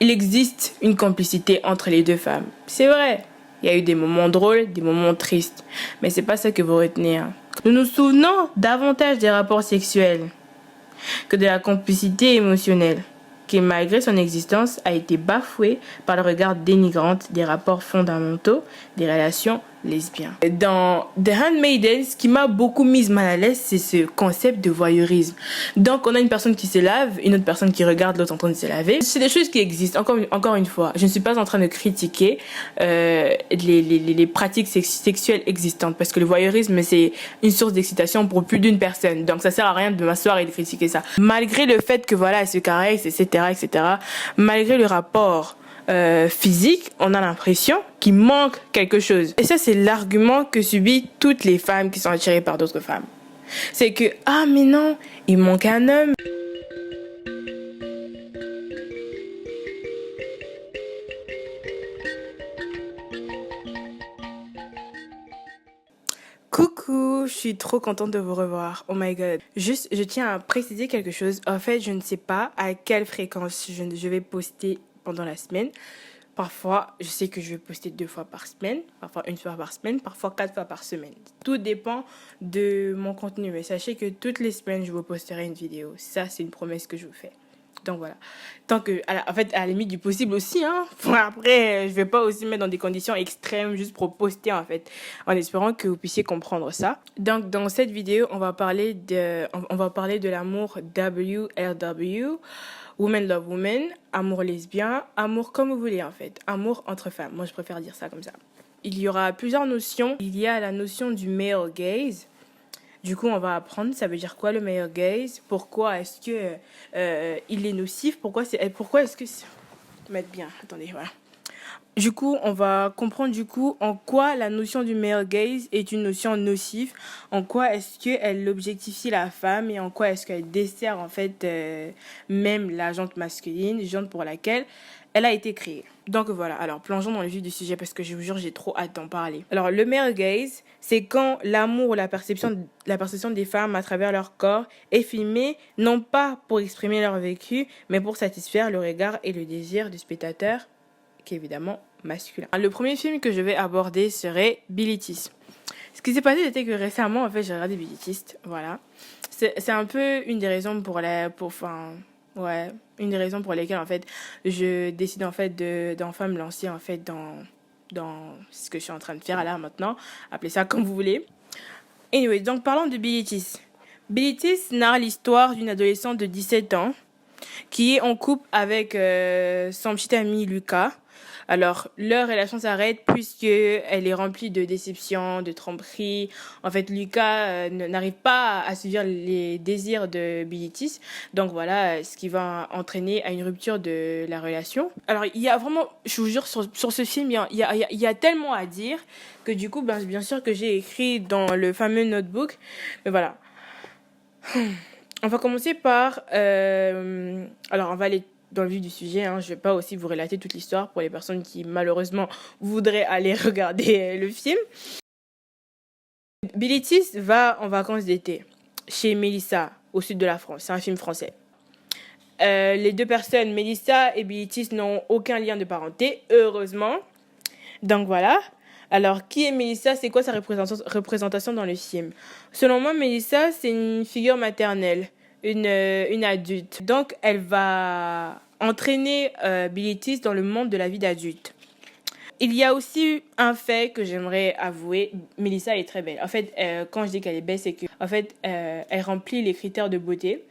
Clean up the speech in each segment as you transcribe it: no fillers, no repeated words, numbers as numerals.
il existe une complicité entre les deux femmes. C'est vrai. Il y a eu des moments drôles, des moments tristes. Mais c'est pas ça que vous retenez. Nous nous souvenons davantage des rapports sexuels que de la complicité émotionnelle, qui malgré son existence a été bafouée par le regard dénigrant des rapports fondamentaux des relations lesbiennes. Dans The Handmaiden, ce qui m'a beaucoup mise mal à l'aise, c'est ce concept de voyeurisme. Donc on a une personne qui se lave, une autre personne qui regarde l'autre en train de se laver. C'est des choses qui existent, encore une fois. Je ne suis pas en train de critiquer les pratiques sexuelles existantes, parce que le voyeurisme, c'est une source d'excitation pour plus d'une personne. Donc ça sert à rien de m'asseoir et de critiquer ça. Malgré le fait que voilà, elle se caresse, etc., malgré le rapport physique, on a l'impression qu'il manque quelque chose. Et ça, c'est l'argument que subissent toutes les femmes qui sont attirées par d'autres femmes. C'est que, ah mais non, il manque un homme. Coucou, je suis trop contente de vous revoir. Oh my god. Juste, je tiens à préciser quelque chose. En fait, je ne sais pas à quelle fréquence je vais poster pendant la semaine. Parfois, je sais que je vais poster 2 fois par semaine, parfois 1 fois par semaine, parfois 4 fois par semaine. Tout dépend de mon contenu. Mais sachez que toutes les semaines, je vous posterai une vidéo. Ça, c'est une promesse que je vous fais. Donc voilà. Tant que, en fait, à la limite du possible aussi, hein. Bon, après, je vais pas aussi mettre dans des conditions extrêmes juste pour poster, en fait, en espérant que vous puissiez comprendre ça. Donc, dans cette vidéo, on va parler de l'amour WLW, Women Love Women, amour lesbien, amour comme vous voulez, en fait. Amour entre femmes. Moi, je préfère dire ça comme ça. Il y aura plusieurs notions. Il y a la notion du male gaze. Du coup, on va apprendre ça veut dire quoi le male gaze, pourquoi est-ce que il est nocif, pourquoi est-ce que mettre bien, attendez, voilà. Du coup, on va comprendre du coup en quoi la notion du male gaze est une notion nocive, en quoi est-ce qu'elle objectifie la femme et en quoi est-ce qu'elle dessert en fait même la jante masculine, jante pour laquelle elle a été créée. Donc voilà, alors plongeons dans le vif du sujet parce que je vous jure, j'ai trop hâte d'en parler. Alors le male gaze, c'est quand l'amour ou la perception des femmes à travers leur corps est filmée, non pas pour exprimer leur vécu, mais pour satisfaire le regard et le désir du spectateur, qui est évidemment masculin. Le premier film que je vais aborder serait Billy Tease. Ce qui s'est passé, c'était que récemment, en fait, j'ai regardé Billy Tease, voilà. C'est un peu une des raisons une des raisons pour lesquelles en fait je décide en fait d'enfin me lancer en fait dans ce que je suis en train de faire là maintenant, appelez ça comme vous voulez. Anyway, donc parlons de Billy Tease. Billy Tease narre l'histoire d'une adolescente de 17 ans qui est en couple avec son petit ami Lucas. Alors, leur relation s'arrête puisqu'elle est remplie de déceptions, de tromperies. En fait, Lucas n'arrive pas à suivre les désirs de Billy Tease. Donc voilà, ce qui va entraîner à une rupture de la relation. Alors, il y a vraiment, je vous jure, sur ce film, il y a tellement à dire que du coup, bien sûr que j'ai écrit dans le fameux notebook. Mais voilà. On va commencer par... alors, on va aller dans le vif du sujet. Je ne vais pas aussi vous relater toute l'histoire pour les personnes qui, malheureusement, voudraient aller regarder le film. Billy Tease va en vacances d'été chez Mélissa, au sud de la France. C'est un film français. Les deux personnes, Mélissa et Billy Tease, n'ont aucun lien de parenté, heureusement. Donc, voilà. Alors, qui est Mélissa? C'est quoi sa représentation dans le film? Selon moi, Mélissa, c'est une figure maternelle, une adulte. Donc, elle va entraîner Billy Tease dans le monde de la vie d'adulte. Il y a aussi un fait que j'aimerais avouer. Mélissa est très belle. En fait, quand je dis qu'elle est belle, c'est que en fait, elle remplit les critères de beauté.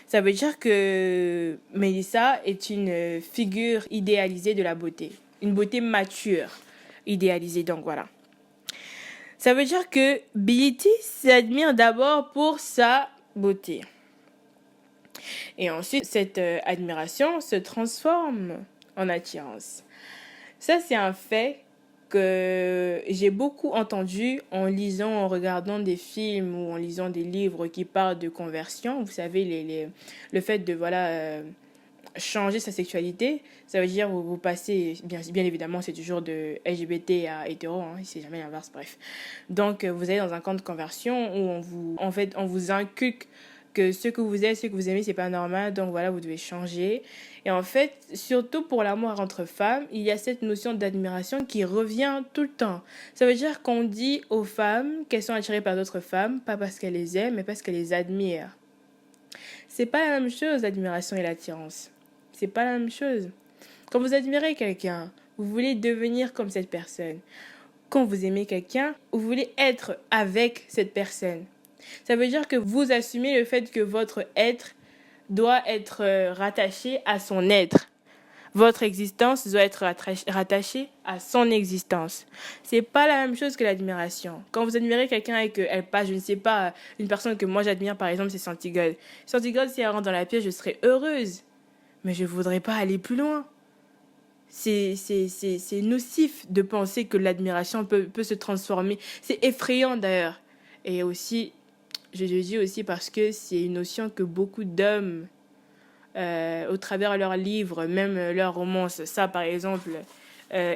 Ça veut dire que Mélissa est une figure idéalisée de la beauté. Une beauté mature. Idéalisé, donc voilà. Ça veut dire que Billy Tease s'admire d'abord pour sa beauté. Et ensuite, cette admiration se transforme en attirance. Ça, c'est un fait que j'ai beaucoup entendu en lisant, en regardant des films ou en lisant des livres qui parlent de conversion. Vous savez, le fait de, changer sa sexualité, ça veut dire vous passez, bien évidemment, c'est toujours de LGBT à hétéro, c'est jamais l'inverse, bref. Donc, vous allez dans un camp de conversion où on vous inculque que ce que vous êtes, ce que vous aimez, c'est pas normal, donc voilà, vous devez changer. Et en fait, surtout pour l'amour entre femmes, il y a cette notion d'admiration qui revient tout le temps. Ça veut dire qu'on dit aux femmes qu'elles sont attirées par d'autres femmes, pas parce qu'elles les aiment, mais parce qu'elles les admirent. C'est pas la même chose, l'admiration et l'attirance. C'est pas la même chose. Quand vous admirez quelqu'un, vous voulez devenir comme cette personne. Quand vous aimez quelqu'un, vous voulez être avec cette personne. Ça veut dire que vous assumez le fait que votre être doit être rattaché à son être. Votre existence doit être rattachée à son existence. C'est pas la même chose que l'admiration. Quand vous admirez quelqu'un et qu'elle passe, je ne sais pas, une personne que moi j'admire par exemple, c'est Santigod. Santigod, si elle rentre dans la pièce, je serais heureuse. Mais je voudrais pas aller plus loin. C'est nocif de penser que l'admiration peut se transformer. C'est effrayant d'ailleurs. Et aussi, je le dis aussi parce que c'est une notion que beaucoup d'hommes, au travers leurs livres, même leurs romances, ça par exemple,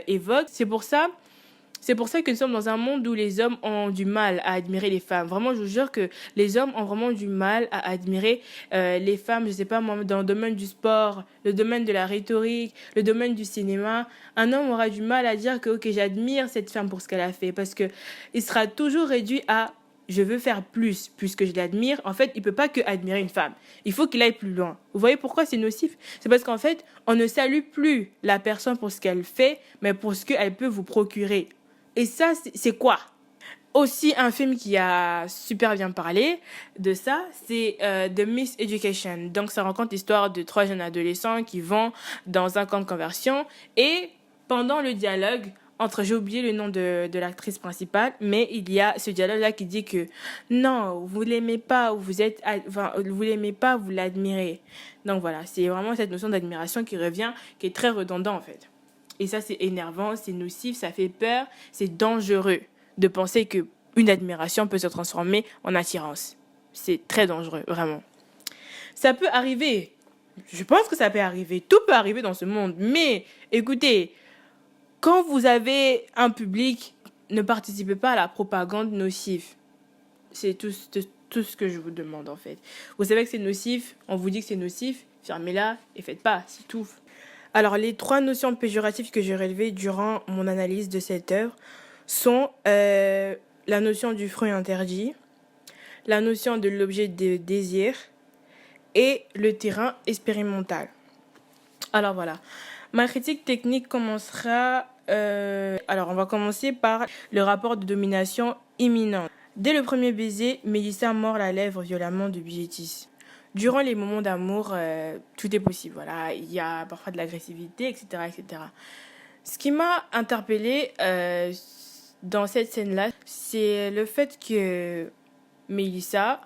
évoquent. C'est pour ça que nous sommes dans un monde où les hommes ont du mal à admirer les femmes. Vraiment, je vous jure que les hommes ont vraiment du mal à admirer les femmes, je sais pas moi, dans le domaine du sport, le domaine de la rhétorique, le domaine du cinéma. Un homme aura du mal à dire que ok, j'admire cette femme pour ce qu'elle a fait, parce que il sera toujours réduit à je veux faire plus, puisque je l'admire. En fait, il peut pas que admirer une femme. Il faut qu'il aille plus loin. Vous voyez pourquoi c'est nocif? C'est parce qu'en fait, on ne salue plus la personne pour ce qu'elle fait, mais pour ce qu'elle peut vous procurer. Et ça, c'est quoi? Aussi, un film qui a super bien parlé de ça, c'est The Miss Education. Donc, ça raconte l'histoire de 3 jeunes adolescents qui vont dans un camp de conversion. Et pendant le dialogue, j'ai oublié le nom de l'actrice principale, mais il y a ce dialogue-là qui dit que non, vous l'aimez pas, vous l'aimez pas, vous l'admirez. Donc voilà, c'est vraiment cette notion d'admiration qui revient, qui est très redondant en fait. Et ça, c'est énervant, c'est nocif, ça fait peur, c'est dangereux de penser que une admiration peut se transformer en attirance. C'est très dangereux, vraiment. Ça peut arriver. Je pense que ça peut arriver. Tout peut arriver dans ce monde. Mais, écoutez, quand vous avez un public, ne participez pas à la propagande nocive. C'est tout ce que je vous demande, en fait. Vous savez que c'est nocif, on vous dit que c'est nocif, fermez-la et faites pas, c'est tout. Alors, les 3 notions péjoratives que j'ai relevées durant mon analyse de cette œuvre sont la notion du fruit interdit, la notion de l'objet de désir et le terrain expérimental. Alors voilà, ma critique technique commencera... alors, on va commencer par le rapport de domination imminente. Dès le premier baiser, Mélissa mord la lèvre violemment de Billetis. Durant les moments d'amour, tout est possible. Voilà, il y a parfois de l'agressivité, etc., etc. Ce qui m'a interpellée dans cette scène-là, c'est le fait que Mélissa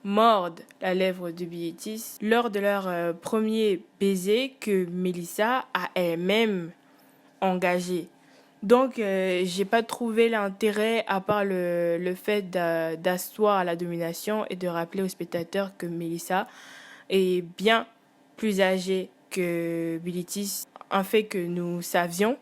morde la lèvre de Billetis lors de leur premier baiser que Mélissa a elle-même engagé. Donc, j'ai pas trouvé l'intérêt, à part le fait d'asseoir la domination et de rappeler aux spectateurs que Mélissa est bien plus âgée que Bilitis, un fait que nous savions,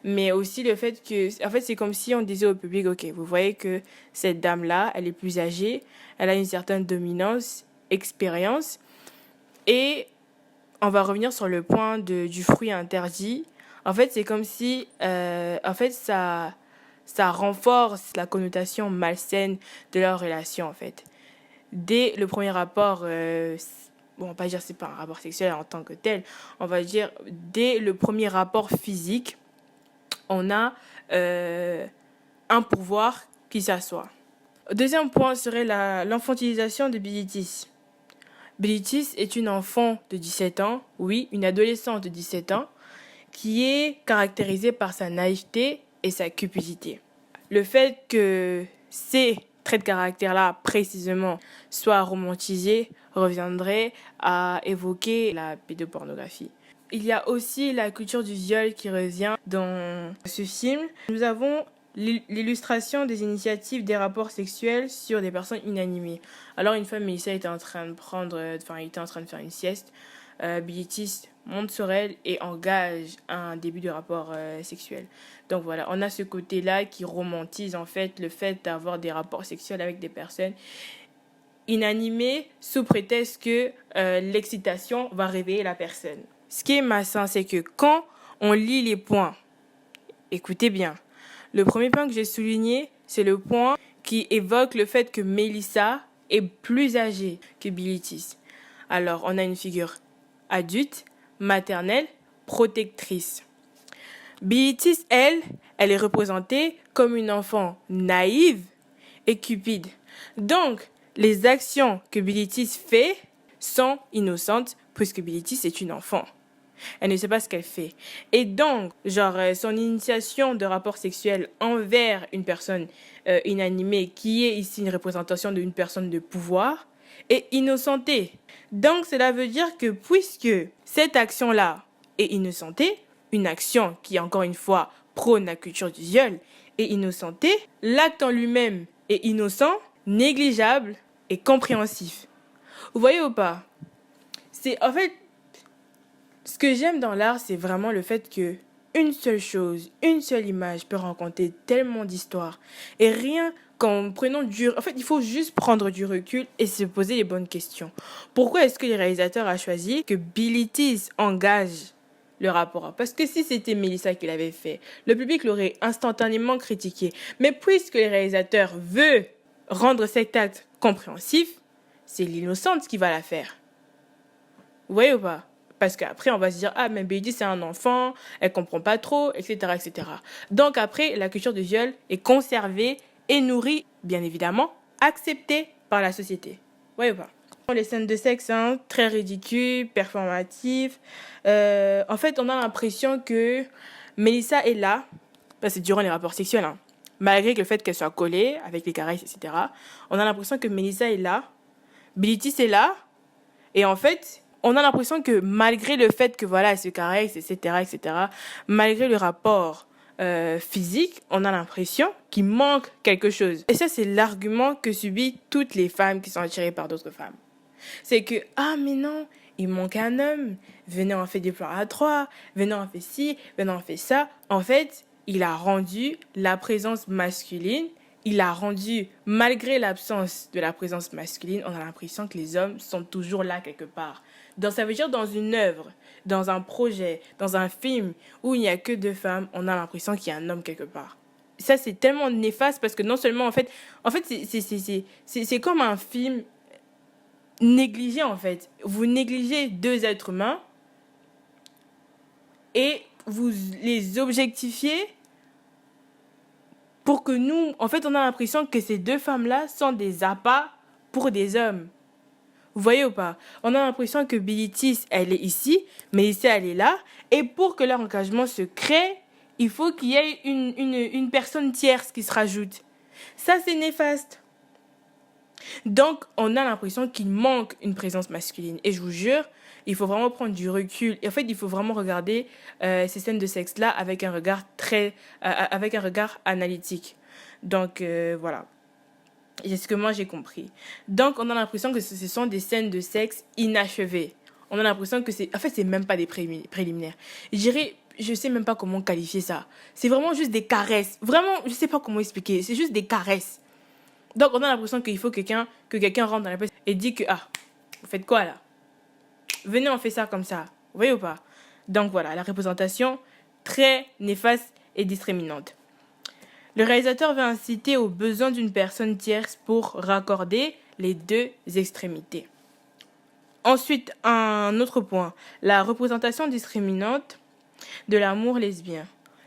mais aussi le fait que, en fait, c'est comme si on disait au public, ok, vous voyez que cette dame-là, elle est plus âgée, elle a une certaine dominance, expérience, et on va revenir sur le point du fruit interdit. En fait, c'est comme si, ça renforce la connotation malsaine de leur relation, en fait. Dès le premier rapport, on va pas dire que c'est pas un rapport sexuel en tant que tel, on va dire dès le premier rapport physique, on a un pouvoir qui s'assoit. Deuxième point serait l'enfantilisation de Bilitis. Bilitis est une enfant de 17 ans, oui, une adolescente de 17 ans, qui est caractérisée par sa naïveté et sa cupidité. Le fait que ces traits de caractère-là, précisément, soient romantisés, reviendrait à évoquer la pédopornographie. Il y a aussi la culture du viol qui revient dans ce film. Nous avons l'illustration des initiatives des rapports sexuels sur des personnes inanimées. Alors une fois, Mélissa était en train de faire une sieste. Bilitis monte sur elle et engage un début de rapport sexuel. Donc voilà, on a ce côté-là qui romantise en fait le fait d'avoir des rapports sexuels avec des personnes inanimé sous prétexte que l'excitation va réveiller la personne. Ce qui est malsain, c'est que quand on lit les points, écoutez bien, le premier point que j'ai souligné, c'est le point qui évoque le fait que Melissa est plus âgée que Bilitis. Alors, on a une figure adulte, maternelle, protectrice. Bilitis, elle est représentée comme une enfant naïve et cupide. Donc, les actions que Bilitis fait sont innocentes puisque Bilitis est une enfant. Elle ne sait pas ce qu'elle fait. Et donc, son initiation de rapport sexuel envers une personne inanimée, qui est ici une représentation d'une personne de pouvoir, est innocentée. Donc, cela veut dire que puisque cette action-là est innocentée, une action qui, encore une fois, prône la culture du viol, est innocentée, l'acte en lui-même est innocent, négligeable et compréhensif. Vous voyez ou pas? En fait, ce que j'aime dans l'art, c'est vraiment le fait que une seule chose, une seule image peut raconter tellement d'histoires. Et rien qu'en prenant En fait, il faut juste prendre du recul et se poser les bonnes questions. Pourquoi est-ce que les réalisateurs ont choisi que Bilitis engage le rapport? Parce que si c'était Melissa qui l'avait fait, le public l'aurait instantanément critiqué. Mais puisque les réalisateurs veulent rendre cet acte compréhensif, c'est l'innocente qui va la faire. Vous voyez ou pas? Parce qu'après, on va se dire, ah, mais Baby, c'est un enfant, elle comprend pas trop, etc., etc. Donc après, la culture du viol est conservée et nourrie, bien évidemment, acceptée par la société. Vous voyez ou pas? Les scènes de sexe, très ridicules, performatives. En fait, on a l'impression que Melissa est là, parce que c'est durant les rapports sexuels, malgré le fait qu'elle soit collée, avec les caresses, etc. On a l'impression que Melissa est là, Bilitis est là, et en fait, on a l'impression que malgré le fait que voilà, elle se caresse, etc., etc., malgré le rapport physique, on a l'impression qu'il manque quelque chose. Et ça, c'est l'argument que subissent toutes les femmes qui sont attirées par d'autres femmes. C'est que, ah mais non, il manque un homme, venez on fait des plans à trois, venez on fait ci, venez on fait ça. En fait, il a rendu la présence masculine, il a rendu, malgré l'absence de la présence masculine, on a l'impression que les hommes sont toujours là quelque part. Donc ça veut dire dans une œuvre, dans un projet, dans un film où il n'y a que deux femmes, on a l'impression qu'il y a un homme quelque part. Ça, c'est tellement néfaste parce que non seulement, en fait c'est comme un film négligé, en fait. Vous négligez deux êtres humains et vous les objectifiez pour que nous, en fait, on a l'impression que ces deux femmes-là sont des appâts pour des hommes. Vous voyez ou pas? On a l'impression que Bilitis, elle est ici, mais ici, elle est là. Et pour que leur engagement se crée, il faut qu'il y ait une personne tierce qui se rajoute. Ça, c'est néfaste. Donc, on a l'impression qu'il manque une présence masculine. Et je vous jure, il faut vraiment prendre du recul. Et en fait, il faut vraiment regarder ces scènes de sexe-là avec un regard avec un regard analytique. Donc, voilà. C'est ce que moi j'ai compris. Donc, on a l'impression que ce sont des scènes de sexe inachevées. On a l'impression que c'est même pas des préliminaires. Je dirais, je sais même pas comment qualifier ça. C'est vraiment juste des caresses. Vraiment, je sais pas comment expliquer. C'est juste des caresses. Donc, on a l'impression qu'il faut que quelqu'un rentre dans la pièce et dit que, vous faites quoi là? Venez, on fait ça comme ça. Vous voyez ou pas? Donc, voilà, la représentation très néfaste et discriminante. Le réalisateur va inciter au besoin d'une personne tierce pour raccorder les deux extrémités. Ensuite, un autre point, la représentation discriminante de l'amour lesbien.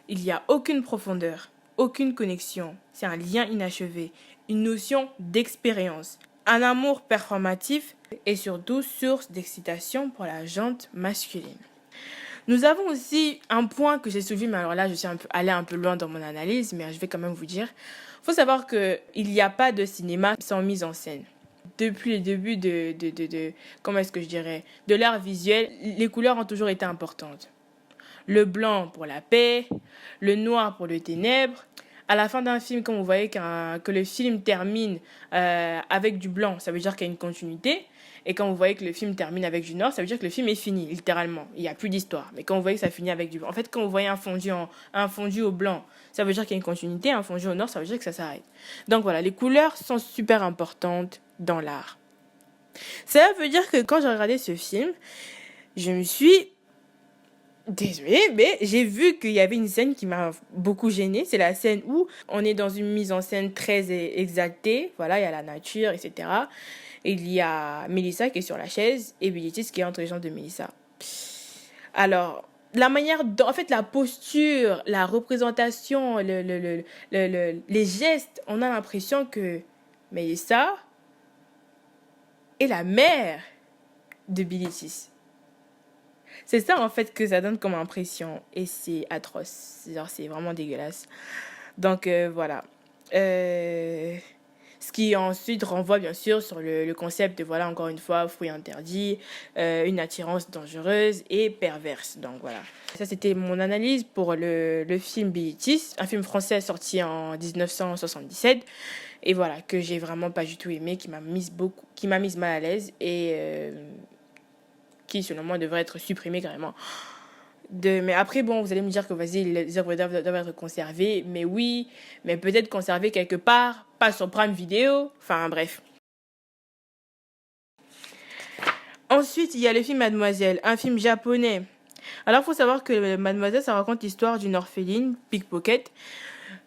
Il n'y a aucune profondeur, aucune connexion, c'est un lien inachevé, une notion d'expérience, un amour performatif et surtout source d'excitation pour la jante masculine. Nous avons aussi un point que j'ai soulevé, mais alors là, je suis allée un peu loin dans mon analyse, mais je vais quand même vous dire. Il faut savoir qu'il n'y a pas de cinéma sans mise en scène. Depuis le début comment est-ce que je dirais, de l'art visuel, les couleurs ont toujours été importantes. Le blanc pour la paix, le noir pour le ténèbre. À la fin d'un film, quand vous voyez que le film termine avec du blanc, ça veut dire qu'il y a une continuité. Et quand vous voyez que le film termine avec du noir, ça veut dire que le film est fini, littéralement. Il n'y a plus d'histoire. Mais quand vous voyez que ça finit avec du blanc... En fait, quand vous voyez un fondu au blanc, ça veut dire qu'il y a une continuité. Un fondu au noir, ça veut dire que ça s'arrête. Donc voilà, les couleurs sont super importantes dans l'art. Ça veut dire que quand j'ai regardé ce film, je me suis... Désolée, mais j'ai vu qu'il y avait une scène qui m'a beaucoup gênée. C'est la scène où on est dans une mise en scène très exaltée. Voilà, il y a la nature, etc. Et il y a Melissa qui est sur la chaise et Billy qui est entre les jambes de Melissa. Alors, la manière, en fait, la posture, la représentation, les gestes, on a l'impression que Melissa est la mère de Billy Tis. C'est ça, en fait, que ça donne comme impression. Et c'est atroce. Genre, c'est vraiment dégueulasse. Donc, voilà. Ce qui ensuite renvoie, bien sûr, sur le concept de, voilà, encore une fois, fruit interdit, une attirance dangereuse et perverse. Donc, voilà. Ça, c'était mon analyse pour le film Billy Tis, un film français sorti en 1977. Et voilà, que j'ai vraiment pas du tout aimé, qui m'a mise mal à l'aise et qui, selon moi, devrait être supprimé carrément. Mais après, bon, vous allez me dire que vas-y, les œuvres doivent être conservées. Mais oui, mais peut-être conservées quelque part, pas sur Prime Video. Enfin, bref. Ensuite, il y a le film Mademoiselle, un film japonais. Alors, il faut savoir que Mademoiselle, ça raconte l'histoire d'une orpheline, pickpocket.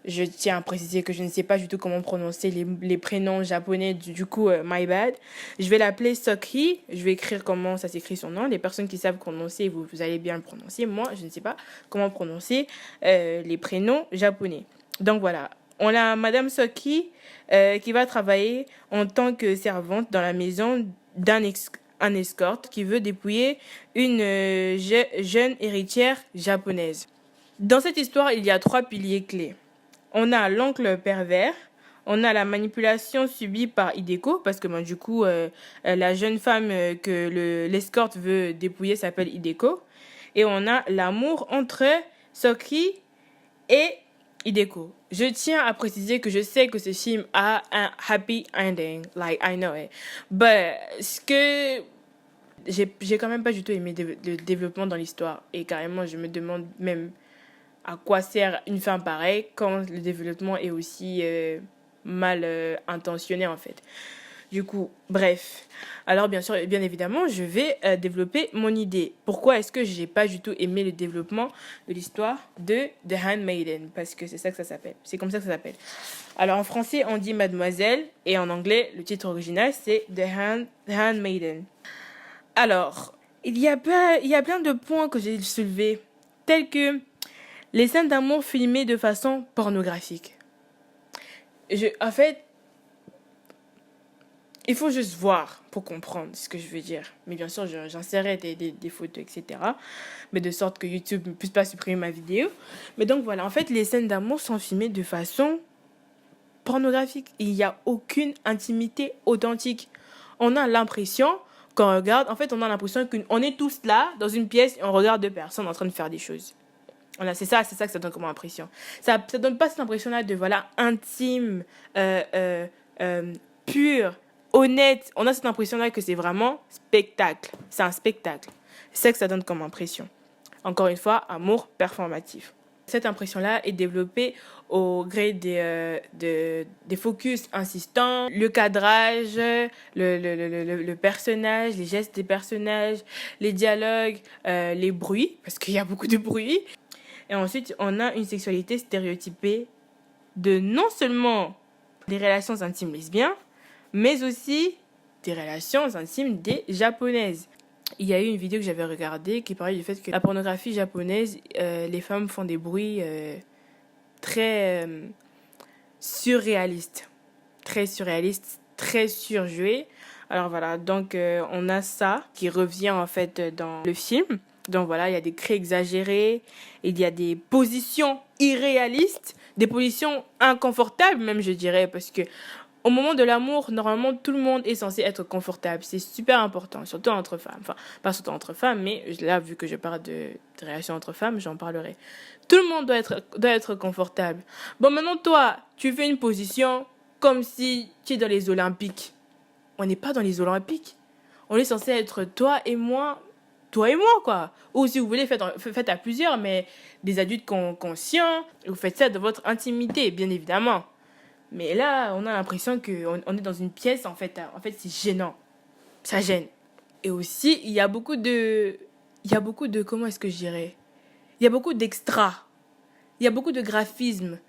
Je tiens à préciser que je ne sais pas du tout comment prononcer les prénoms japonais, du coup, my bad. Je vais l'appeler Sokhi. Je vais écrire comment ça s'écrit son nom. Les personnes qui savent prononcer, vous allez bien le prononcer. Moi, je ne sais pas comment prononcer les prénoms japonais. Donc voilà, on a Madame Sokhi qui va travailler en tant que servante dans la maison un escorte qui veut dépouiller une jeune héritière japonaise. Dans cette histoire, il y a 3 piliers clés. On a l'oncle pervers, on a la manipulation subie par Hideko, parce que du coup, la jeune femme que l'escorte veut dépouiller s'appelle Hideko. Et on a l'amour entre Sokhi et Hideko. Je tiens à préciser que je sais que ce film a un happy ending, like I know it. But ce que j'ai quand même pas du tout aimé le développement dans l'histoire. Et carrément, je me demande même à quoi sert une fin pareille quand le développement est aussi mal intentionné en fait. Du coup, bref. Alors bien sûr, bien évidemment, je vais développer mon idée. Pourquoi est-ce que j'ai pas du tout aimé le développement de l'histoire de The Handmaiden? Parce que c'est ça que ça s'appelle. C'est comme ça que ça s'appelle. Alors en français, on dit Mademoiselle et en anglais, le titre original, c'est The Handmaiden. Alors, il y a plein de points que j'ai soulevés, tels que les scènes d'amour filmées de façon pornographique. En fait, il faut juste voir pour comprendre ce que je veux dire. Mais bien sûr, j'insérerai des photos, etc. Mais de sorte que YouTube ne puisse pas supprimer ma vidéo. Mais donc voilà, en fait, les scènes d'amour sont filmées de façon pornographique. Il n'y a aucune intimité authentique. On a l'impression, quand on regarde, en fait, on a l'impression qu'on est tous là, dans une pièce, et on regarde 2 personnes en train de faire des choses. Voilà, c'est ça que ça donne comme impression. Ça donne pas cette impression-là de, voilà, intime, pure, honnête. On a cette impression-là que c'est vraiment spectacle. C'est un spectacle. C'est ça que ça donne comme impression. Encore une fois, amour performatif. Cette impression-là est développée au gré des focus insistants, le cadrage, le personnage, les gestes des personnages, les dialogues, les bruits, parce qu'il y a beaucoup de bruit. Et ensuite, on a une sexualité stéréotypée de non seulement des relations intimes lesbiennes, mais aussi des relations intimes des japonaises. Il y a eu une vidéo que j'avais regardée qui parlait du fait que la pornographie japonaise, les femmes font des bruits très surréalistes. Très surréalistes, très surjoués. Alors voilà, donc on a ça qui revient en fait dans le film. Donc voilà, il y a des cris exagérés, il y a des positions irréalistes, des positions inconfortables même je dirais, parce que au moment de l'amour, normalement tout le monde est censé être confortable. C'est super important, surtout entre femmes. Enfin, pas surtout entre femmes, mais là, vu que je parle de relations entre femmes, j'en parlerai. Tout le monde doit être confortable. Bon, maintenant toi, tu fais une position comme si tu es dans les Olympiques. On n'est pas dans les Olympiques. On est censé être toi et moi, quoi. Ou si vous voulez, faites à plusieurs, mais des adultes conscients. Vous faites ça de votre intimité, bien évidemment. Mais là, on a l'impression qu'on est dans une pièce, en fait c'est gênant. ça gêne. Et aussi, comment est-ce que je dirais? Il y a beaucoup d'extras. Il y a beaucoup de graphismes.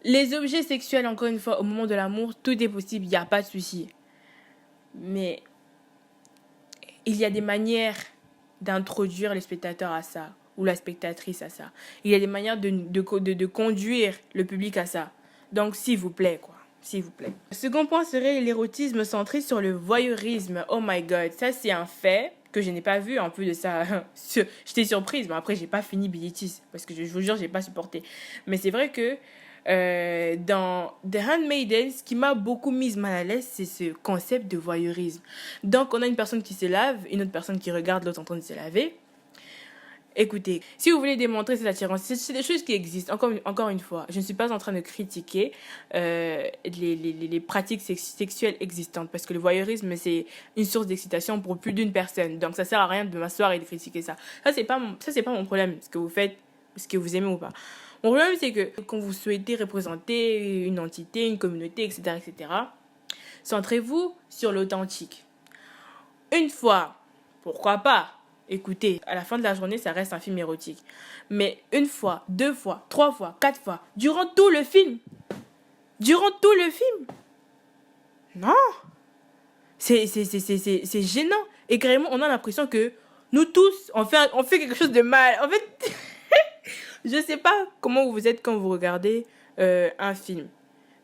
Les objets sexuels, encore une fois, au moment de l'amour, tout est possible, il n'y a pas de souci. Mais il y a des manières d'introduire les spectateurs à ça, ou la spectatrice à ça. Il y a des manières de conduire le public à ça. Donc, s'il vous plaît, quoi. S'il vous plaît. Le second point serait l'érotisme centré sur le voyeurisme. Oh my god, ça c'est un fait que je n'ai pas vu. En plus de ça, j'étais surprise. Mais après, j'ai pas fini Bilitis. Parce que je vous jure, j'ai pas supporté. Mais c'est vrai que dans The Handmaiden, ce qui m'a beaucoup mise mal à l'aise, c'est ce concept de voyeurisme. Donc, on a une personne qui se lave, une autre personne qui regarde l'autre en train de se laver. Écoutez, si vous voulez démontrer cette attirance, c'est des choses qui existent. Encore une fois, je ne suis pas en train de critiquer les pratiques sexuelles existantes, parce que le voyeurisme, c'est une source d'excitation pour plus d'une personne. Donc, ça sert à rien de m'asseoir et de critiquer ça. Ça, c'est pas mon problème, ce que vous faites, ce que vous aimez ou pas. Mon problème, c'est que quand vous souhaitez représenter une entité, une communauté, etc., centrez-vous sur l'authentique. Une fois, pourquoi pas? Écoutez, à la fin de la journée, ça reste un film érotique. Mais une fois, 2 fois, 3 fois, 4 fois, durant tout le film. Non. C'est gênant. Et carrément, on a l'impression que nous tous, on fait quelque chose de mal. En fait, je sais pas comment vous êtes quand vous regardez un film.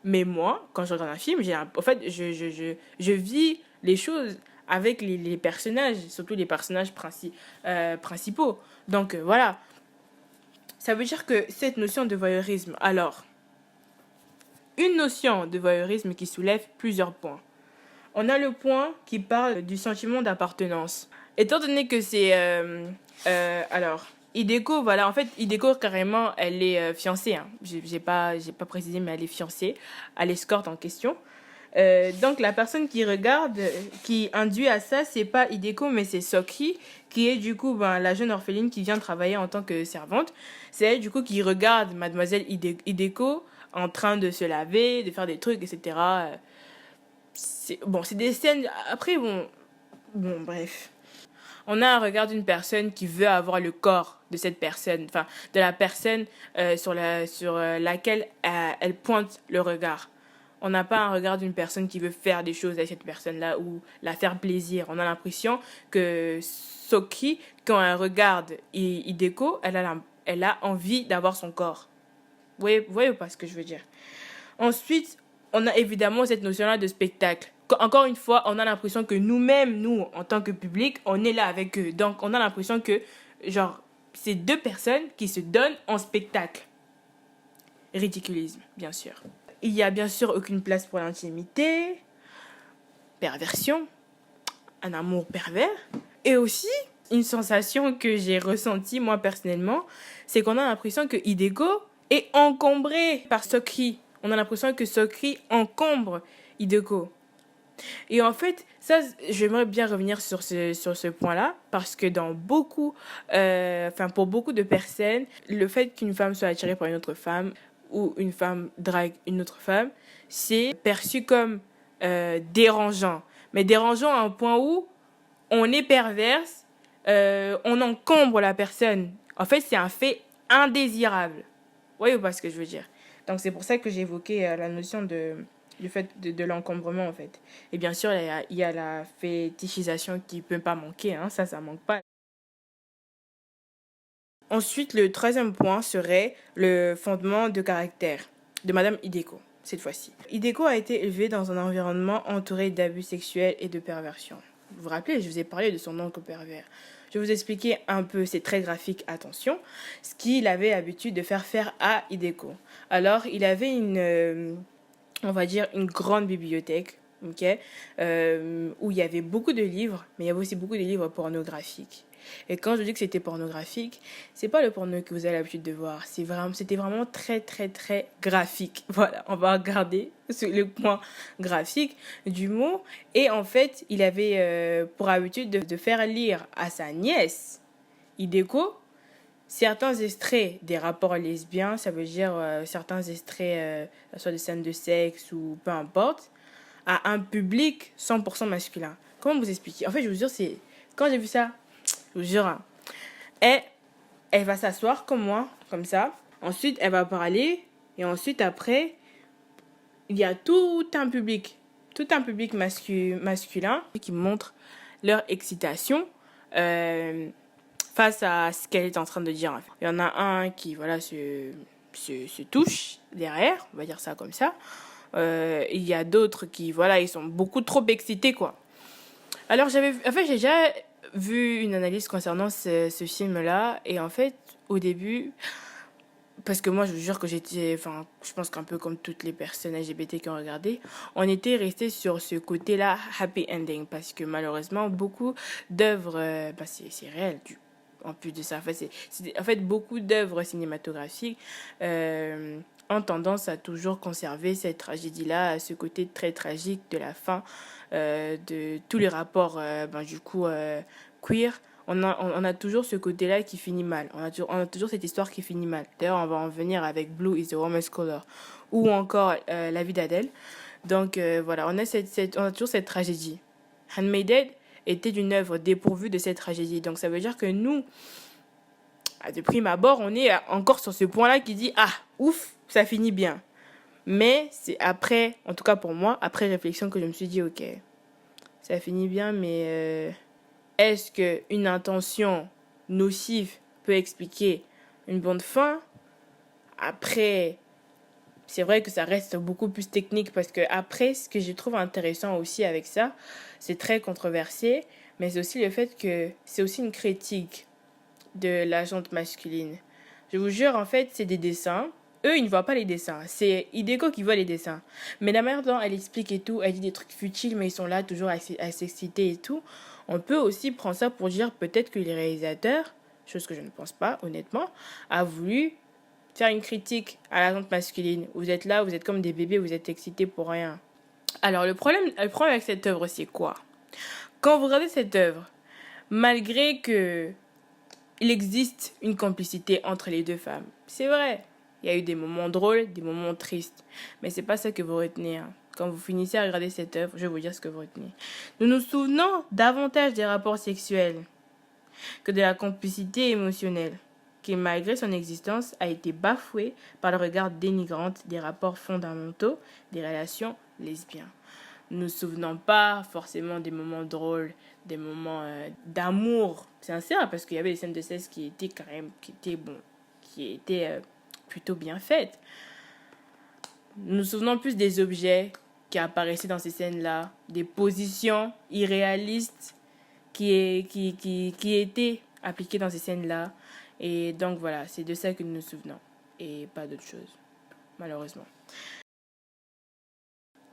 Mais moi, quand je regarde un film, je vis les choses avec les personnages, surtout les personnages principaux. Donc, voilà. Ça veut dire que cette notion de voyeurisme, alors, une notion de voyeurisme qui soulève plusieurs points. On a le point qui parle du sentiment d'appartenance. Étant donné que c'est... alors, Hideko, voilà, en fait, Hideko, carrément, elle est fiancée. Hein. J'ai pas précisé, mais elle est fiancée à l'escorte en question. Donc, la personne qui regarde, qui induit à ça, c'est pas Hideko, mais c'est Soki, qui est du coup la jeune orpheline qui vient travailler en tant que servante. C'est elle, du coup, qui regarde mademoiselle Hideko en train de se laver, de faire des trucs, etc. C'est des scènes... Après, bref. On a un regard d'une personne qui veut avoir le corps de cette personne, enfin, de la personne sur laquelle elle pointe le regard. On n'a pas un regard d'une personne qui veut faire des choses avec cette personne-là ou la faire plaisir. On a l'impression que Soki, quand elle regarde Hideko, elle a envie d'avoir son corps. Vous voyez pas ce que je veux dire? Ensuite, on a évidemment cette notion-là de spectacle. Encore une fois, on a l'impression que nous-mêmes, nous, en tant que public, on est là avec eux. Donc, on a l'impression que, c'est 2 personnes qui se donnent en spectacle. Ridiculisme, bien sûr. Il n'y a bien sûr aucune place pour l'intimité, perversion, un amour pervers. Et aussi, une sensation que j'ai ressentie, moi, personnellement, c'est qu'on a l'impression que Hideko est encombré par Soki. On a l'impression que Soki encombre Hideko. Et en fait, ça, j'aimerais bien revenir sur ce point-là, parce que pour beaucoup de personnes, le fait qu'une femme soit attirée par une autre femme, ou une femme drague une autre femme, c'est perçu comme dérangeant. Mais dérangeant à un point où on est perverse, on encombre la personne. En fait, c'est un fait indésirable. Vous voyez pas ce que je veux dire? Donc, c'est pour ça que j'ai évoqué la notion du fait de l'encombrement, en fait. Et bien sûr, il y a la fétichisation qui peut pas manquer, hein, ça manque pas. Ensuite, le 3e point serait le fondement de caractère de Madame Hideko, cette fois-ci. Hideko a été élevée dans un environnement entouré d'abus sexuels et de perversion. Vous vous rappelez, je vous ai parlé de son oncle pervers. Je vais vous expliquer un peu, c'est très graphique, attention, ce qu'il avait l'habitude de faire à Hideko. Alors, il avait on va dire, une grande bibliothèque, ok, où il y avait beaucoup de livres, mais il y avait aussi beaucoup de livres pornographiques. Et quand je dis que c'était pornographique, c'est pas le porno que vous avez l'habitude de voir. C'était vraiment très, très, très graphique. Voilà, on va regarder le point graphique du mot. Et en fait, il avait pour habitude de faire lire à sa nièce, Hideko, certains extraits des rapports lesbiens, ça veut dire certains extraits, soit de scènes de sexe ou peu importe, à un public 100% masculin. comment vous expliquer? En fait, je vous jure, c'est... Quand j'ai vu ça, je vous jure, hein, elle va s'asseoir comme moi, comme ça. Ensuite, elle va parler. Et ensuite, après, il y a tout un public masculin qui montre leur excitation face à ce qu'elle est en train de dire. Il y en a un qui, voilà, se touche derrière, on va dire ça comme ça. Il y a d'autres qui, voilà, ils sont beaucoup trop excités, quoi. Alors, j'ai déjà vu une analyse concernant ce film-là. Et en fait, au début, parce que moi, je vous jure que je pense qu'un peu comme toutes les personnes LGBT qui ont regardé, on était resté sur ce côté-là, happy ending. Parce que malheureusement, beaucoup d'œuvres, c'est réel, en plus de ça. En fait, beaucoup d'œuvres cinématographiques ont tendance à toujours conserver cette tragédie-là, ce côté très tragique de la fin de tous les rapports, queer. On a toujours ce côté-là qui finit mal. On a toujours cette histoire qui finit mal. D'ailleurs, on va en venir avec Blue is the warmest color ou encore La vie d'Adèle. Donc voilà, on a toujours cette tragédie. Handmaided était une œuvre dépourvue de cette tragédie. Donc ça veut dire que nous, de prime abord, on est encore sur ce point-là qui dit ah, ouf, ça finit bien. Mais c'est après, en tout cas pour moi, après réflexion que je me suis dit ok, ça finit bien, mais est-ce qu'une intention nocive peut expliquer une bonne fin? Après, c'est vrai que ça reste beaucoup plus technique parce que après, ce que je trouve intéressant aussi avec ça, c'est très controversé, mais c'est aussi le fait que c'est aussi une critique de la gente masculine. Je vous jure, en fait, c'est des dessins. Eux, ils ne voient pas les dessins. C'est Hideko qui voit les dessins. Mais la manière dont elle explique et tout, elle dit des trucs futiles, mais ils sont là toujours à s'exciter et tout. On peut aussi prendre ça pour dire peut-être que les réalisateurs, chose que je ne pense pas, honnêtement, a voulu faire une critique à la gente masculine. Vous êtes là, vous êtes comme des bébés, vous êtes excités pour rien. Alors, le problème avec cette œuvre, c'est quoi? Quand vous regardez cette œuvre, malgré que il existe une complicité entre les deux femmes. C'est vrai. Il y a eu des moments drôles, des moments tristes. Mais c'est pas ça que vous retenez. Hein. Quand vous finissez à regarder cette œuvre, je vais vous dire ce que vous retenez. Nous nous souvenons davantage des rapports sexuels que de la complicité émotionnelle, qui malgré son existence a été bafouée par le regard dénigrant des rapports fondamentaux des relations lesbiennes. Nous ne nous souvenons pas forcément des moments drôles, des moments d'amour sincère, parce qu'il y avait des scènes de sexe qui étaient plutôt bien faites. Nous nous souvenons plus des objets qui apparaissaient dans ces scènes-là, des positions irréalistes qui étaient appliquées dans ces scènes-là. Et donc voilà, c'est de ça que nous nous souvenons, et pas d'autre chose, malheureusement.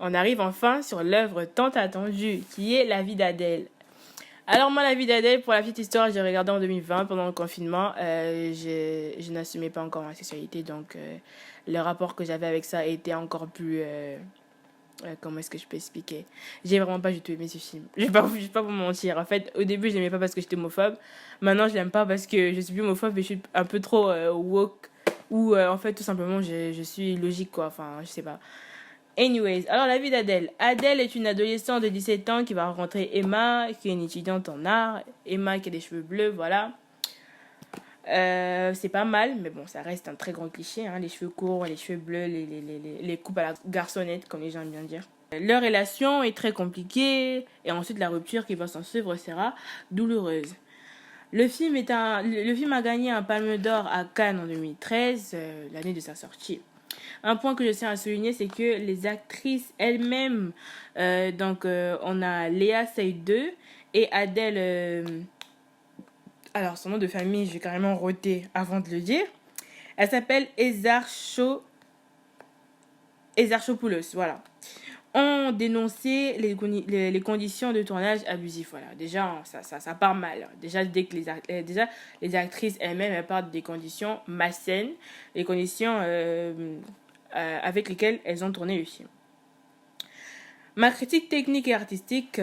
On arrive enfin sur l'œuvre tant attendue, qui est La vie d'Adèle. Alors moi, La vie d'Adèle, pour la petite histoire, j'ai regardé en 2020 pendant le confinement. Je n'assumais pas encore ma sexualité, donc le rapport que j'avais avec ça était encore plus... comment est-ce que je peux expliquer? J'ai vraiment pas du tout aimé ce film. Je vais pas vous mentir. En fait, au début, je l'aimais pas parce que j'étais homophobe. Maintenant, je l'aime pas parce que je suis plus homophobe et je suis un peu trop woke. Ou en fait, tout simplement, je suis logique, quoi. Enfin, je sais pas. Anyways, alors la vie d'Adèle. Adèle est une adolescente de 17 ans qui va rencontrer Emma, qui est une étudiante en art. Emma qui a des cheveux bleus, voilà. C'est pas mal, mais bon, ça reste un très grand cliché. Hein, les cheveux courts, les cheveux bleus, les coupes à la garçonnette, comme les gens aiment bien dire. Leur relation est très compliquée, et ensuite la rupture qui va s'en suivre sera douloureuse. Le film a gagné un Palme d'Or à Cannes en 2013, l'année de sa sortie. Un point que je tiens à souligner, c'est que les actrices elles-mêmes, on a Léa Seydoux et Adèle, alors son nom de famille, je vais carrément roter avant de le dire. Elle s'appelle Exarchopoulos, voilà. Ont dénoncé les conditions de tournage abusifs. Voilà. Déjà, ça part mal. Déjà, les actrices elles-mêmes, elles parlent des conditions malsaines, les conditions avec lesquelles elles ont tourné le film. Ma critique technique et artistique...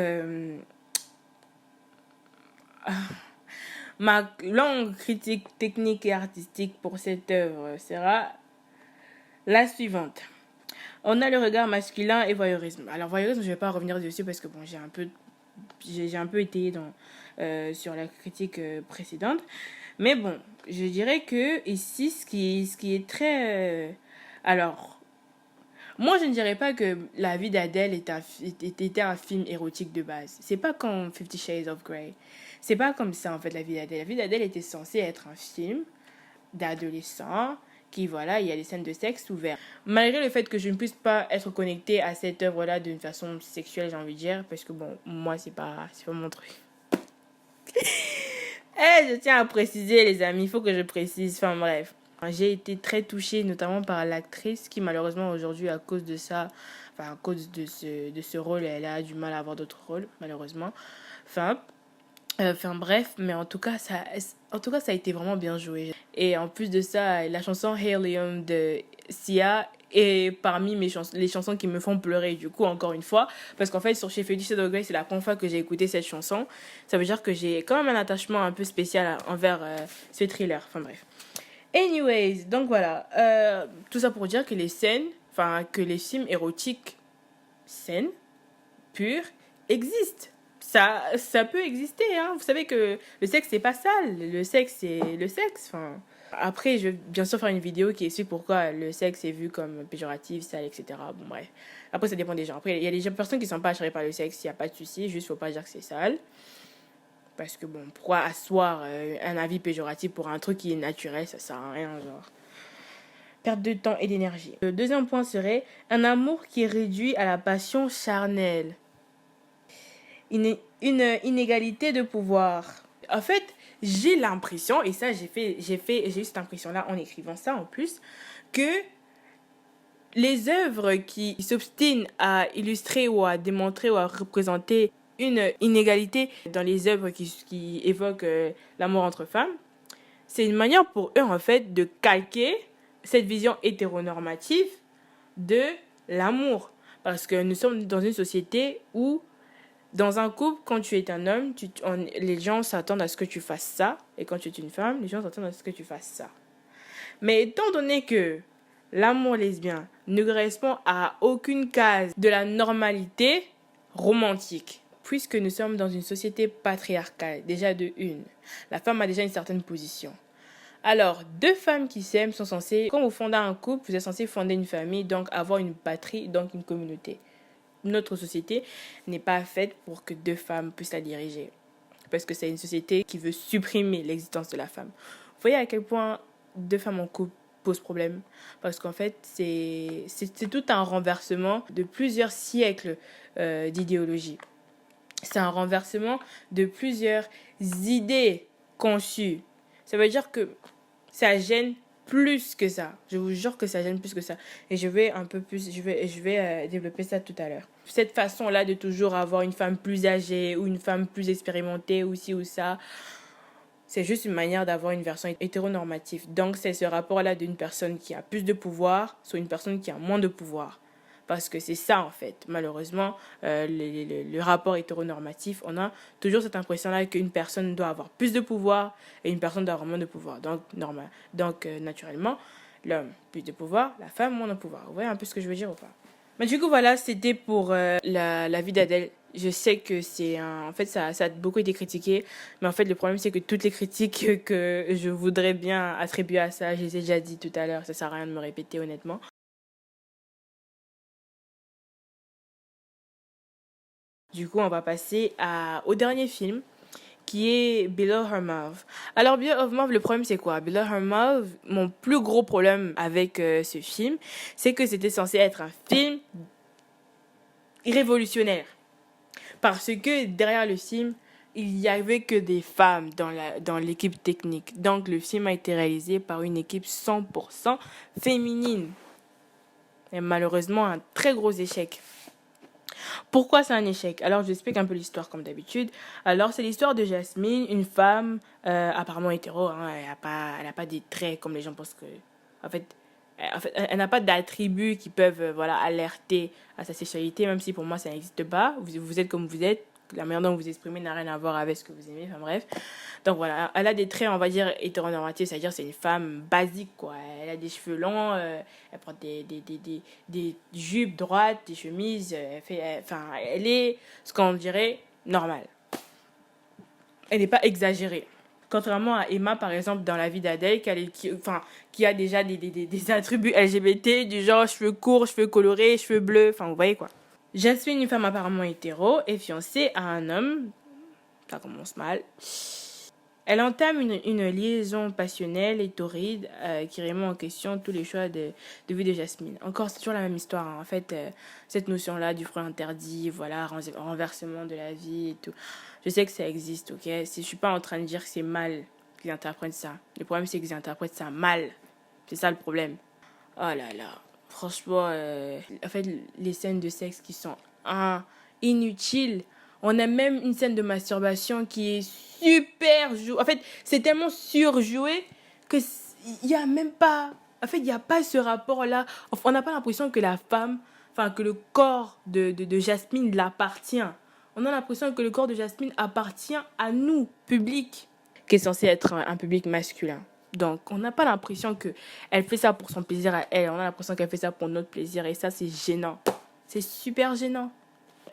ma longue critique technique et artistique pour cette œuvre sera la suivante. On a le regard masculin et voyeurisme. Alors, voyeurisme, je ne vais pas revenir dessus parce que bon, j'ai un peu j'ai un peu été sur la critique précédente. Mais bon, je dirais que ici, ce qui est très... alors, moi, je ne dirais pas que La vie d'Adèle était un film érotique de base. C'est pas comme Fifty Shades of Grey. C'est pas comme ça, en fait, La vie d'Adèle. La vie d'Adèle était censée être un film d'adolescents qui, voilà, il y a des scènes de sexe ouvertes. Malgré le fait que je ne puisse pas être connectée à cette œuvre-là d'une façon sexuelle, j'ai envie de dire, parce que, bon, moi, c'est pas mon truc. Je tiens à préciser, les amis, il faut que je précise. Enfin, bref. J'ai été très touchée, notamment par l'actrice qui, malheureusement, aujourd'hui, à cause de ça, enfin, à cause de ce rôle, elle a du mal à avoir d'autres rôles, malheureusement. Enfin, bref, mais en tout cas, ça a été vraiment bien joué. Et en plus de ça, la chanson Helium de Sia est parmi les chansons qui me font pleurer, du coup, encore une fois. Parce qu'en fait, sur chez Fifty Shades of Grey, c'est la première fois que j'ai écouté cette chanson. Ça veut dire que j'ai quand même un attachement un peu spécial envers ce thriller. Enfin, bref. Anyways, donc voilà. Tout ça pour dire que que les films érotiques saines, purs, existent. Ça peut exister, hein. Vous savez que le sexe, c'est pas sale. Le sexe, c'est le sexe. Enfin, après, je vais bien sûr faire une vidéo qui explique pourquoi le sexe est vu comme péjoratif, sale, etc. Bon, bref. Après, ça dépend des gens. Après, il y a des personnes qui sont pas attirées par le sexe, il n'y a pas de souci. Juste, faut pas dire que c'est sale. Parce que bon, pourquoi asseoir un avis péjoratif pour un truc qui est naturel, ça sert à rien, genre. Perte de temps et d'énergie. Le deuxième point serait un amour qui est réduit à la passion charnelle. Une inégalité de pouvoir. En fait, j'ai l'impression, et ça j'ai eu cette impression-là en écrivant ça en plus, que les œuvres qui s'obstinent à illustrer ou à démontrer ou à représenter une inégalité dans les œuvres qui évoquent l'amour entre femmes, c'est une manière pour eux en fait de calquer cette vision hétéronormative de l'amour. Parce que nous sommes dans une société où dans un couple, quand tu es un homme, les gens s'attendent à ce que tu fasses ça. Et quand tu es une femme, les gens s'attendent à ce que tu fasses ça. Mais étant donné que l'amour lesbien ne correspond à aucune case de la normalité romantique, puisque nous sommes dans une société patriarcale, déjà de une, la femme a déjà une certaine position. Alors, deux femmes qui s'aiment sont censées, quand vous fondez un couple, vous êtes censé fonder une famille, donc avoir une patrie, donc une communauté. Notre société n'est pas faite pour que deux femmes puissent la diriger. Parce que c'est une société qui veut supprimer l'existence de la femme. Vous voyez à quel point deux femmes en couple posent problème. Parce qu'en fait, c'est tout un renversement de plusieurs siècles d'idéologie. C'est un renversement de plusieurs idées conçues. Ça veut dire que ça gêne plus que ça. Je vous jure que ça gêne plus que ça. Et je vais développer ça tout à l'heure. Cette façon-là de toujours avoir une femme plus âgée ou une femme plus expérimentée ou ci ou ça, c'est juste une manière d'avoir une version hétéronormative. Donc c'est ce rapport-là d'une personne qui a plus de pouvoir sur une personne qui a moins de pouvoir. Parce que c'est ça en fait. Malheureusement, le rapport hétéronormatif, on a toujours cette impression-là qu'une personne doit avoir plus de pouvoir et une personne doit avoir moins de pouvoir. Donc naturellement, l'homme plus de pouvoir, la femme moins de pouvoir. Vous voyez un peu ce que je veux dire ou pas? Mais du coup, voilà, c'était pour la vie d'Adèle. Je sais que en fait, ça a beaucoup été critiqué. Mais en fait, le problème, c'est que toutes les critiques que je voudrais bien attribuer à ça, je les ai déjà dit tout à l'heure. Ça sert à rien de me répéter, honnêtement. Du coup, on va passer au dernier film, qui est Below Her Mouth. Alors, Below Her Mouth, le problème, c'est quoi? Below Her Mouth, mon plus gros problème avec ce film, c'est que c'était censé être un film révolutionnaire. Parce que derrière le film, il n'y avait que des femmes dans l'équipe technique. Donc, le film a été réalisé par une équipe 100% féminine. Et malheureusement, un très gros échec. Pourquoi c'est un échec? Alors, je vous explique un peu l'histoire comme d'habitude. Alors, c'est l'histoire de Jasmine, une femme apparemment hétéro. Hein, elle n'a pas des traits comme les gens pensent que... En fait, elle n'a pas d'attributs qui peuvent alerter à sa sexualité, même si pour moi, ça n'existe pas. Vous êtes comme vous êtes. La manière dont vous vous exprimez n'a rien à voir avec ce que vous aimez. Enfin bref. Donc voilà, elle a des traits, on va dire, hétéronormatifs. C'est-à-dire c'est une femme basique, quoi. Elle a des cheveux longs, elle porte des jupes droites, des chemises. Elle est ce qu'on dirait normale. Elle n'est pas exagérée. Contrairement à Emma, par exemple, dans la vie d'Adèle, qui a déjà des attributs LGBT, du genre cheveux courts, cheveux colorés, cheveux bleus, enfin, vous voyez quoi. Jasmine, une femme apparemment hétéro, est fiancée à un homme. Ça commence mal. Elle entame une liaison passionnelle et torride qui remet en question tous les choix de vie de Jasmine. Encore, c'est toujours la même histoire. Hein. En fait, cette notion-là du fruit interdit, voilà, renversement de la vie et tout. Je sais que ça existe, ok? Je suis pas en train de dire que c'est mal qu'ils interprètent ça. Le problème, c'est qu'ils interprètent ça mal. C'est ça le problème. Oh là là. Franchement, en fait, les scènes de sexe qui sont inutiles. On a même une scène de masturbation qui est super jouée. En fait, c'est tellement surjoué que il y a même pas... En fait, il n'y a pas ce rapport-là. On n'a pas l'impression que la femme, enfin, que le corps de Jasmine l'appartient. On a l'impression que le corps de Jasmine appartient à nous, public, qui est censé être un public masculin. Donc, on n'a pas l'impression qu'elle fait ça pour son plaisir à elle. On a l'impression qu'elle fait ça pour notre plaisir. Et ça, c'est gênant. C'est super gênant.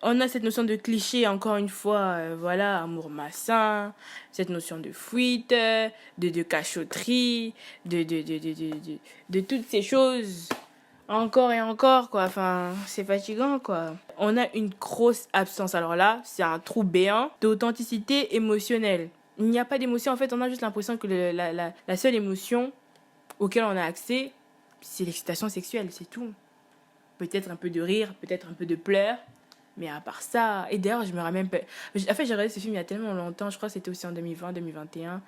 On a cette notion de cliché, encore une fois, voilà, amour malsain, cette notion de fuite, de cachotterie, de toutes ces choses. Encore et encore, quoi. Enfin, c'est fatigant, quoi. On a une grosse absence. Alors là, c'est un trou béant d'authenticité émotionnelle. Il n'y a pas d'émotion. En fait, on a juste l'impression que la seule émotion auquel on a accès, c'est l'excitation sexuelle, c'est tout. Peut-être un peu de rire, peut-être un peu de pleurs. Mais à part ça... Et d'ailleurs, je me rappelle... En fait, j'ai regardé ce film il y a tellement longtemps. Je crois que c'était aussi en 2020, 2021.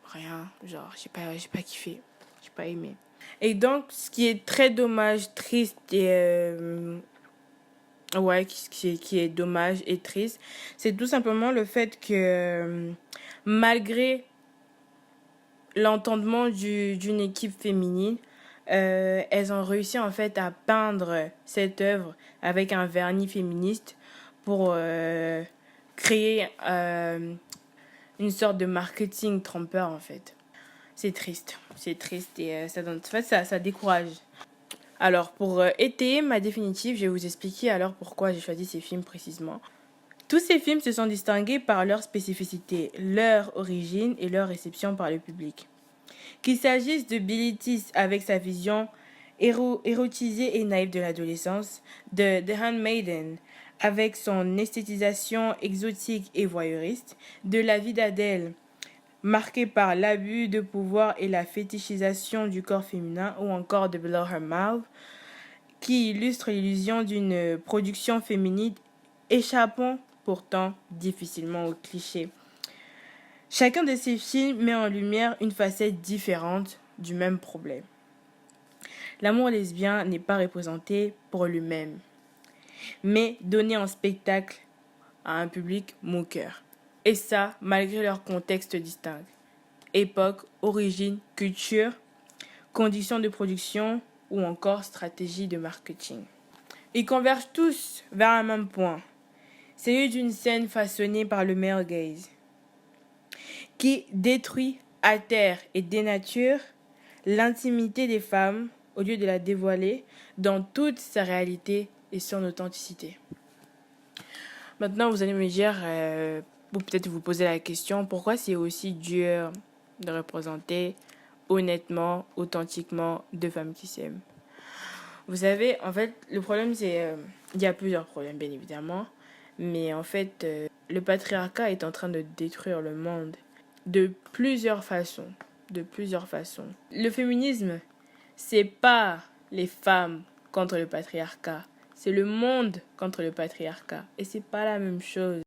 Rien. Genre, j'ai pas kiffé. J'ai pas aimé. Et donc, ce qui est très dommage, triste et... qui est dommage et triste, c'est tout simplement le fait que malgré l'entendement d'une équipe féminine, elles ont réussi en fait à peindre cette œuvre avec un vernis féministe pour créer une sorte de marketing trompeur en fait. C'est triste et ça donne, en fait, ça décourage. Alors pour étayer ma définitive, je vais vous expliquer alors pourquoi j'ai choisi ces films précisément. Tous ces films se sont distingués par leur spécificité, leur origine et leur réception par le public. Qu'il s'agisse de Billy Tis avec sa vision érotisée et naïve de l'adolescence, de The Handmaiden avec son esthétisation exotique et voyeuriste, de La vie d'Adèle marquée par l'abus de pouvoir et la fétichisation du corps féminin, ou encore de Below Her Mouth qui illustre l'illusion d'une production féminine échappant pourtant difficilement aux clichés. Chacun de ces films met en lumière une facette différente du même problème. L'amour lesbien n'est pas représenté pour lui-même, mais donné en spectacle à un public moqueur. Et ça, malgré leur contexte distinct. Époque, origine, culture, conditions de production ou encore stratégie de marketing. Ils convergent tous vers un même point. C'est d'une scène façonnée par le male gaze, qui détruit, altère et dénature l'intimité des femmes au lieu de la dévoiler dans toute sa réalité et son authenticité. Maintenant, vous allez me dire, ou peut-être vous poser la question, pourquoi c'est aussi dur de représenter honnêtement, authentiquement deux femmes qui s'aiment? Vous savez, en fait, le problème, c'est... il y a plusieurs problèmes, bien évidemment. Mais en fait, le patriarcat est en train de détruire le monde de plusieurs façons. Le féminisme, c'est pas les femmes contre le patriarcat. C'est le monde contre le patriarcat. Et c'est pas la même chose.